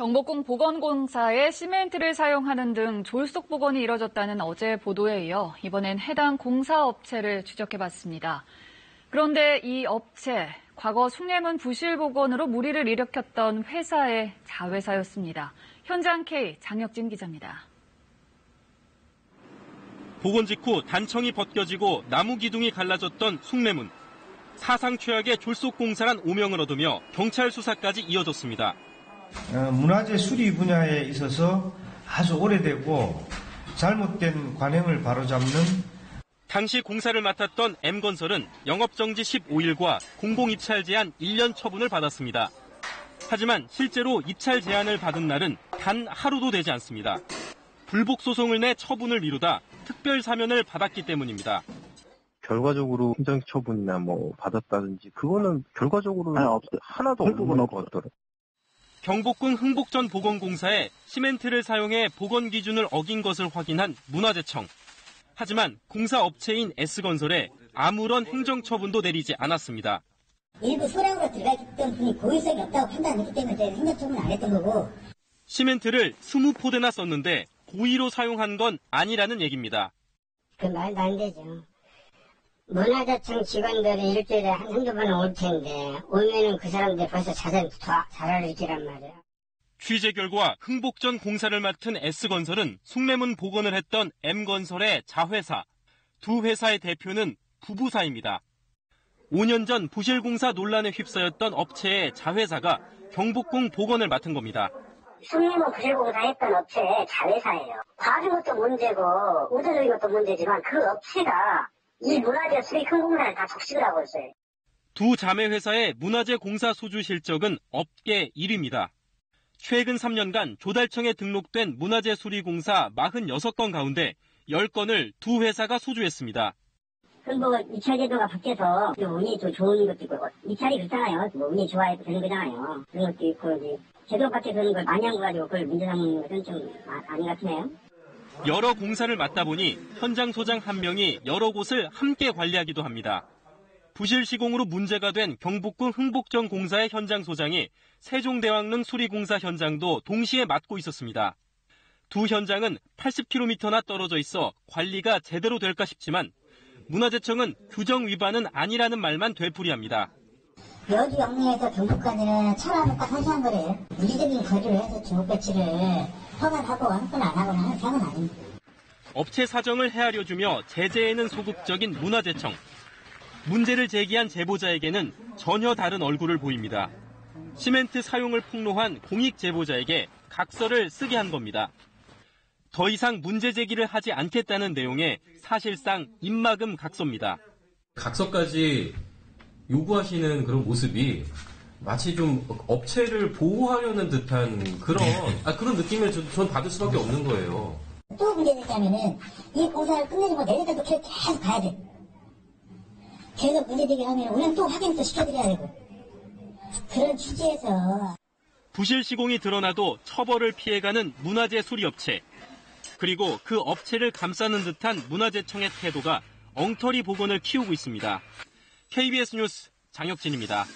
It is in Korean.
경복궁 보건공사에 시멘트를 사용하는 등 졸속 복원이 이뤄졌다는 어제 보도에 이어 이번엔 해당 공사업체를 추적해봤습니다. 그런데 이 업체, 과거 숭례문 부실 복원으로 물의를 일으켰던 회사의 자회사였습니다. 현장 K 장혁진 기자입니다. 복원 직후 단청이 벗겨지고 나무 기둥이 갈라졌던 숭례문. 사상 최악의 졸속 공사란 오명을 얻으며 경찰 수사까지 이어졌습니다. 문화재 수리 분야에 있어서 아주 오래되고 잘못된 관행을 바로잡는 당시 공사를 맡았던 M건설은 영업정지 15일과 공공입찰 제한 1년 처분을 받았습니다. 하지만 실제로 입찰 제한을 받은 날은 단 하루도 되지 않습니다. 불복 소송을 내 처분을 미루다 특별 사면을 받았기 때문입니다. 결과적으로 행정처분이나 받았다든지 그거는 결과적으로는 하나도 없는 것 같더라고요. 경복궁 흥복전 보건공사에 시멘트를 사용해 보건 기준을 어긴 것을 확인한 문화재청. 하지만 공사 업체인 S건설에 아무런 행정처분도 내리지 않았습니다. 일부 소량으로 들어갔던 분이 고의성이 없다고 판단했기 때문에 저희가 행정처분을 안 했던 거고. 시멘트를 20포대나 썼는데 고의로 사용한 건 아니라는 얘기입니다. 그 말도 안 되죠. 문화재청 직원들이 일주일에 한두 번은 올 텐데 오면은 그 사람들 벌써 자살을 일으키란 말이야. 취재 결과 흥복전 공사를 맡은 S건설은 숭례문 복원을 했던 M건설의 자회사. 두 회사의 대표는 부부사입니다. 5년 전 부실공사 논란에 휩싸였던 업체의 자회사가 경복궁 복원을 맡은 겁니다. 숭례문 부실공사 했던 업체의 자회사예요. 과중 것도 문제고 의도적인 것도 문제지만 그 업체가 이 문화재 수리 큰 공사를 다 적식을 하고 있어요. 두 자매 회사의 문화재 공사 수주 실적은 업계 1위입니다. 최근 3년간 조달청에 등록된 문화재 수리 공사 46건 가운데 10건을 두 회사가 수주했습니다. 그럼 입찰 제도가 바뀌어서 운이 좀 좋은 것도 있고 입찰이 그렇잖아요. 운이 좋아야 되는 거잖아요. 그런 것도 있고 이제 제도 밖에서는 걸 많이 한 거 가지고 그걸 문제 삼는 것은 좀 아닌 것 같으네요. 여러 공사를 맡다 보니 현장 소장 한 명이 여러 곳을 함께 관리하기도 합니다. 부실 시공으로 문제가 된 경복궁 흥복전 공사의 현장 소장이 세종대왕릉 수리공사 현장도 동시에 맡고 있었습니다. 두 현장은 80km나 떨어져 있어 관리가 제대로 될까 싶지만 문화재청은 규정 위반은 아니라는 말만 되풀이합니다. 여기 영리에서 경북까지는 차라는 딱 1시간 거리예요. 물리적인 거리를 해서 중국 배치를 허가하고 한건 안 하거나 하는 상은 아닙니다. 업체 사정을 헤아려주며 제재에는 소극적인 문화재청. 문제를 제기한 제보자에게는 전혀 다른 얼굴을 보입니다. 시멘트 사용을 폭로한 공익 제보자에게 각서를 쓰게 한 겁니다. 더 이상 문제 제기를 하지 않겠다는 내용의 사실상 입막음 각서입니다. 각서까지 요구하시는 그런 모습이 마치 좀 업체를 보호하려는 듯한 그런 느낌을 전 받을 수밖에 없는 거예요. 또 문제제기하면은 이 공사를 끝내지 못 내일까지도 계속 가야 돼. 계속 문제제기하면 우리는 또 확인도 시켜드려야 되고. 그런 취지에서 부실 시공이 드러나도 처벌을 피해가는 문화재 수리업체. 그리고 그 업체를 감싸는 듯한 문화재청의 태도가 엉터리 복원을 키우고 있습니다. KBS 뉴스 장혁진입니다.